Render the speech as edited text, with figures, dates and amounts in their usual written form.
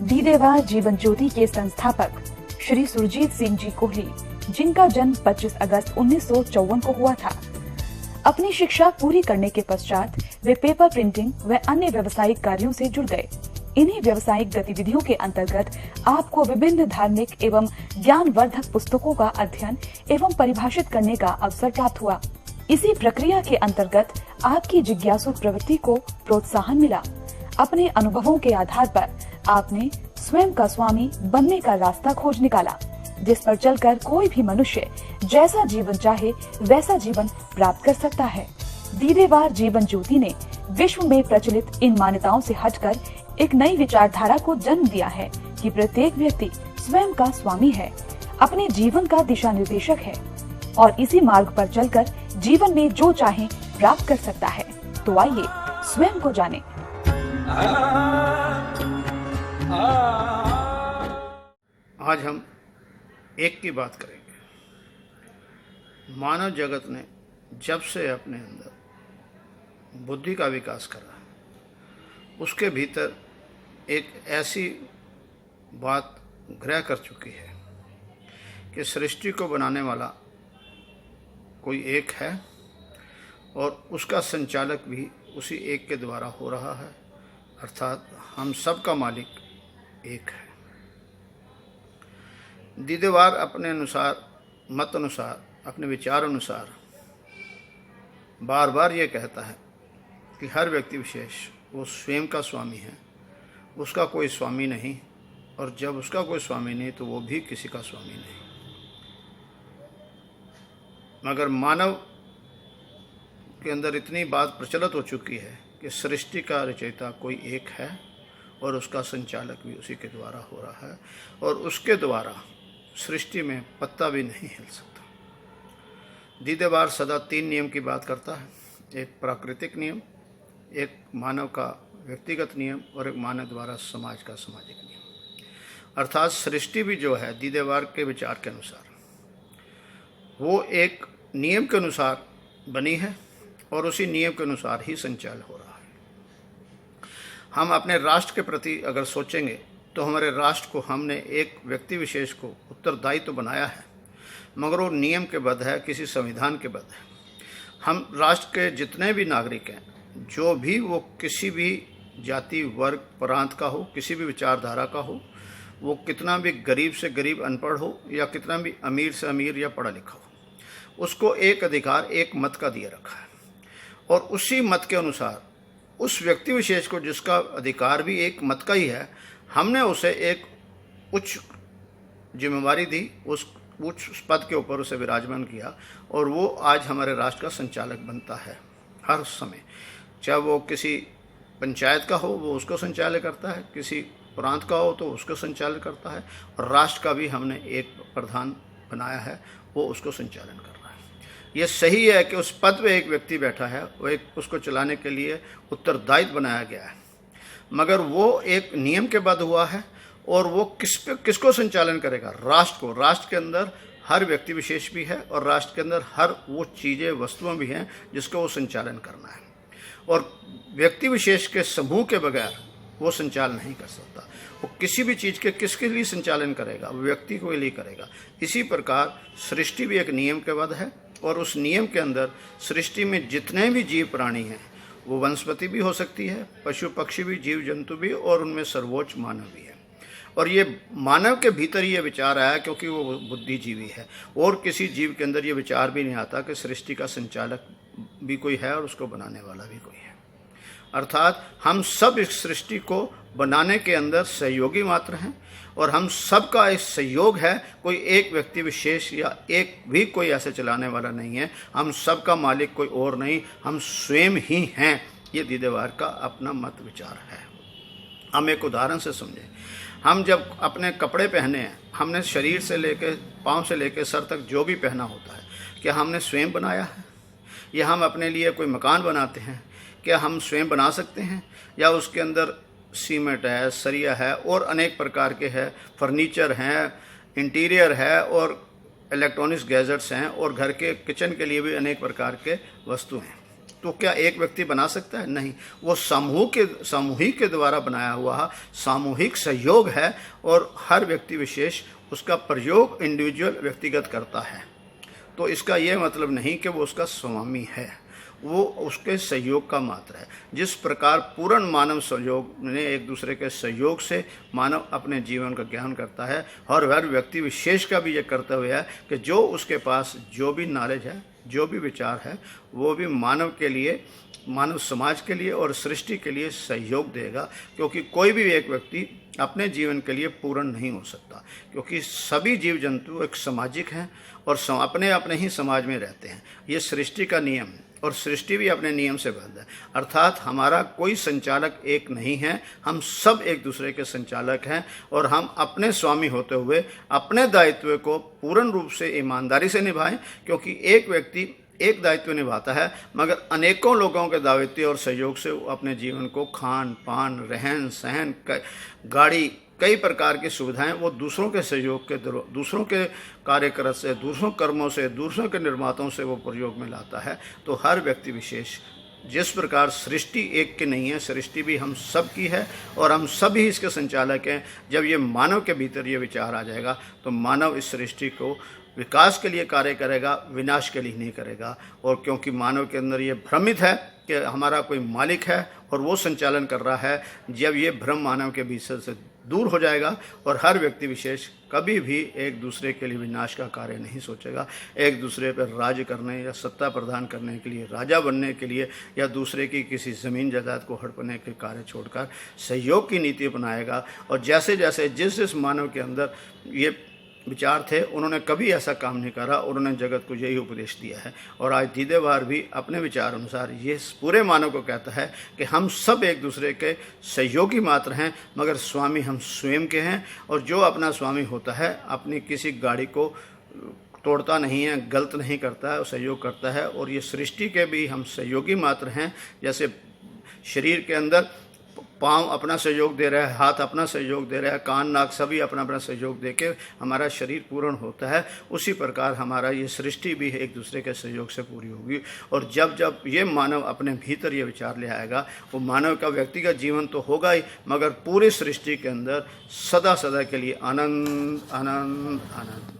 दीदेवार जीवन ज्योति के संस्थापक श्री सुरजीत सिंह जी कोहली, जिनका जन्म 25 अगस्त 1954 को हुआ था। अपनी शिक्षा पूरी करने के पश्चात वे पेपर प्रिंटिंग व अन्य व्यावसायिक कार्यों से जुड़ गए। इन्हीं व्यावसायिक गतिविधियों के अंतर्गत आपको विभिन्न धार्मिक एवं ज्ञानवर्धक पुस्तकों का अध्ययन एवं परिभाषित करने का अवसर प्राप्त हुआ। इसी प्रक्रिया के अंतर्गत आपकी जिज्ञासु प्रवृत्ति को प्रोत्साहन मिला। अपने अनुभवों के आधार पर आपने स्वयं का स्वामी बनने का रास्ता खोज निकाला, जिस पर चलकर कोई भी मनुष्य जैसा जीवन चाहे वैसा जीवन प्राप्त कर सकता है। दीदेवार जीवन ज्योति ने विश्व में प्रचलित इन मान्यताओं से हटकर एक नई विचारधारा को जन्म दिया है कि प्रत्येक व्यक्ति स्वयं का स्वामी है, अपने जीवन का दिशा निर्देशक है और इसी मार्ग पर चलकर जीवन में जो चाहे प्राप्त कर सकता है। तो आइए स्वयं को जाने। आज हम एक की बात करेंगे। मानव जगत ने जब से अपने अंदर बुद्धि का विकास करा, उसके भीतर एक ऐसी बात ग्रह कर चुकी है कि सृष्टि को बनाने वाला कोई एक है और उसका संचालक भी उसी एक के द्वारा हो रहा है, अर्थात हम सब का मालिक एक है। दीदेवार अपने अनुसार, मत अनुसार, अपने विचार अनुसार बार बार ये कहता है कि हर व्यक्ति विशेष वो स्वयं का स्वामी है, उसका कोई स्वामी नहीं, और जब उसका कोई स्वामी नहीं तो वो भी किसी का स्वामी नहीं। मगर मानव के अंदर इतनी बात प्रचलित हो चुकी है कि सृष्टि का रचयिता कोई एक है और उसका संचालक भी उसी के द्वारा हो रहा है, और उसके द्वारा सृष्टि में पत्ता भी नहीं हिल सकता। दीदेवार सदा 3 नियम की बात करता है, एक प्राकृतिक नियम, एक मानव का व्यक्तिगत नियम और एक मानव द्वारा समाज का सामाजिक नियम। अर्थात सृष्टि भी जो है दीदेवार के विचार के अनुसार वो एक नियम के अनुसार बनी है और उसी नियम के अनुसार ही संचालन हो रहा है। हम अपने राष्ट्र के प्रति अगर सोचेंगे तो हमारे राष्ट्र को हमने एक व्यक्ति विशेष को उत्तरदायित्व तो बनाया है, मगर वो नियम के बद्ध है, किसी संविधान के बद्ध है। हम राष्ट्र के जितने भी नागरिक हैं, जो भी वो किसी भी जाति, वर्ग, प्रांत का हो, किसी भी विचारधारा का हो, वो कितना भी गरीब से गरीब अनपढ़ हो या कितना भी अमीर से अमीर या पढ़ा लिखा हो, उसको एक अधिकार, एक मत का दिया रखा है। और उसी मत के अनुसार उस व्यक्ति विशेष को, जिसका अधिकार भी एक मत का ही है, हमने उसे एक उच्च जिम्मेवारी दी, उस उच्च पद के ऊपर उसे विराजमान किया, और वो आज हमारे राष्ट्र का संचालक बनता है हर समय। चाहे वो किसी पंचायत का हो, वो उसको संचालित करता है, किसी प्रांत का हो तो उसको संचालित करता है, और राष्ट्र का भी हमने एक प्रधान बनाया है, वो उसको संचालन कर रहा है। ये सही है कि उस पद पे एक व्यक्ति बैठा है, वो एक उसको चलाने के लिए उत्तरदायित्व बनाया गया है, मगर वो एक नियम के बद्ध हुआ है, और वो किसको संचालन करेगा? राष्ट्र को। राष्ट्र के अंदर हर व्यक्ति विशेष भी है और राष्ट्र के अंदर हर वो चीज़ें, वस्तुएं भी हैं जिसको वो संचालन करना है, और व्यक्ति विशेष के समूह के बगैर वो संचालन नहीं कर सकता। वो किसी भी चीज़ के किसके लिए संचालन करेगा? वो व्यक्ति को लिए करेगा। इसी प्रकार सृष्टि भी एक नियम के बद्ध है, और उस नियम के अंदर सृष्टि में जितने भी जीव प्राणी हैं, वो वनस्पति भी हो सकती है, पशु पक्षी भी, जीव जंतु भी, और उनमें सर्वोच्च मानव भी है। और ये मानव के भीतर ये विचार आया क्योंकि वो बुद्धिजीवी है, और किसी जीव के अंदर ये विचार भी नहीं आता कि सृष्टि का संचालक भी कोई है और उसको बनाने वाला भी कोई है। अर्थात हम सब इस सृष्टि को बनाने के अंदर सहयोगी मात्र हैं, और हम सब का एक सहयोग है, कोई एक व्यक्ति विशेष या एक भी कोई ऐसे चलाने वाला नहीं है। हम सब का मालिक कोई और नहीं, हम स्वयं ही हैं। ये दीदेवार का अपना मत विचार है। हम एक उदाहरण से समझें। हम जब अपने कपड़े पहने हैं, हमने शरीर से लेकर पाँव से लेकर सर तक जो भी पहना होता है, क्या हमने स्वयं बनाया है? या हम अपने लिए कोई मकान बनाते हैं, क्या हम स्वयं बना सकते हैं? या उसके अंदर सीमेंट है, सरिया है, और अनेक प्रकार के है, फर्नीचर हैं, इंटीरियर है, और इलेक्ट्रॉनिक्स गैजेट्स हैं, और घर के किचन के लिए भी अनेक प्रकार के वस्तु हैं। तो क्या एक व्यक्ति बना सकता है? नहीं, वो सामूहिक के द्वारा बनाया हुआ सामूहिक सहयोग है और हर व्यक्ति विशेष उसका प्रयोग इंडिविजुअल व्यक्तिगत करता है। तो इसका ये मतलब नहीं कि वो उसका स्वामी है, वो उसके सहयोग का मात्र है। जिस प्रकार पूर्ण मानव सहयोग ने एक दूसरे के सहयोग से मानव अपने जीवन का ज्ञान करता है, और हर व्यक्ति विशेष का भी ये कर्तव्य है कि जो उसके पास जो भी नॉलेज है, जो भी विचार है, वो भी मानव के लिए, मानव समाज के लिए और सृष्टि के लिए सहयोग देगा। क्योंकि कोई भी एक व्यक्ति अपने जीवन के लिए पूर्ण नहीं हो सकता, क्योंकि सभी जीव जंतु एक सामाजिक हैं और अपने अपने ही समाज में रहते हैं। ये सृष्टि का नियम है और सृष्टि भी अपने नियम से बंध है। अर्थात हमारा कोई संचालक एक नहीं है, हम सब एक दूसरे के संचालक हैं और हम अपने स्वामी होते हुए अपने दायित्व को पूर्ण रूप से ईमानदारी से निभाएं। क्योंकि एक व्यक्ति एक दायित्व निभाता है, मगर अनेकों लोगों के दायित्व और सहयोग से वो अपने जीवन को खान पान, रहन सहन, गाड़ी, कई प्रकार की सुविधाएं वो दूसरों के सहयोग के, दूसरों के कार्यक्रम से, दूसरों कर्मों से, दूसरों के निर्माताओं से वो प्रयोग में लाता है। तो हर व्यक्ति विशेष, जिस प्रकार सृष्टि एक की नहीं है, सृष्टि भी हम सब की है और हम सभी इसके संचालक हैं। जब ये मानव के भीतर ये विचार आ जाएगा तो मानव इस सृष्टि को विकास के लिए कार्य करेगा, विनाश के लिए नहीं करेगा। और क्योंकि मानव के अंदर ये भ्रमित है कि हमारा कोई मालिक है और वो संचालन कर रहा है, जब ये भ्रम मानव के भीतर से दूर हो जाएगा और हर व्यक्ति विशेष कभी भी एक दूसरे के लिए विनाश का कार्य नहीं सोचेगा, एक दूसरे पर राज करने या सत्ता प्रदान करने के लिए, राजा बनने के लिए या दूसरे की किसी ज़मीन जायदाद को हड़पने के कार्य छोड़कर सहयोग की नीति अपनाएगा। और जैसे जैसे जिस मानव के अंदर ये विचार थे, उन्होंने कभी ऐसा काम नहीं करा, उन्होंने जगत को यही उपदेश दिया है। और आज दीदेवार भी अपने विचार अनुसार ये पूरे मानव को कहता है कि हम सब एक दूसरे के सहयोगी मात्र हैं, मगर स्वामी हम स्वयं के हैं। और जो अपना स्वामी होता है अपनी किसी गाड़ी को तोड़ता नहीं है, गलत नहीं करता है, सहयोग करता है। और ये सृष्टि के भी हम सहयोगी मात्र हैं। जैसे शरीर के अंदर पाँव अपना सहयोग दे रहा है, हाथ अपना सहयोग दे रहा है, कान नाक सभी अपना अपना सहयोग दे के हमारा शरीर पूर्ण होता है, उसी प्रकार हमारा ये सृष्टि भी एक दूसरे के सहयोग से पूरी होगी। और जब जब ये मानव अपने भीतर ये विचार ले आएगा, वो मानव का व्यक्तिगत जीवन तो होगा ही, मगर पूरी सृष्टि के अंदर सदा सदा के लिए आनंद आनंद आनंद।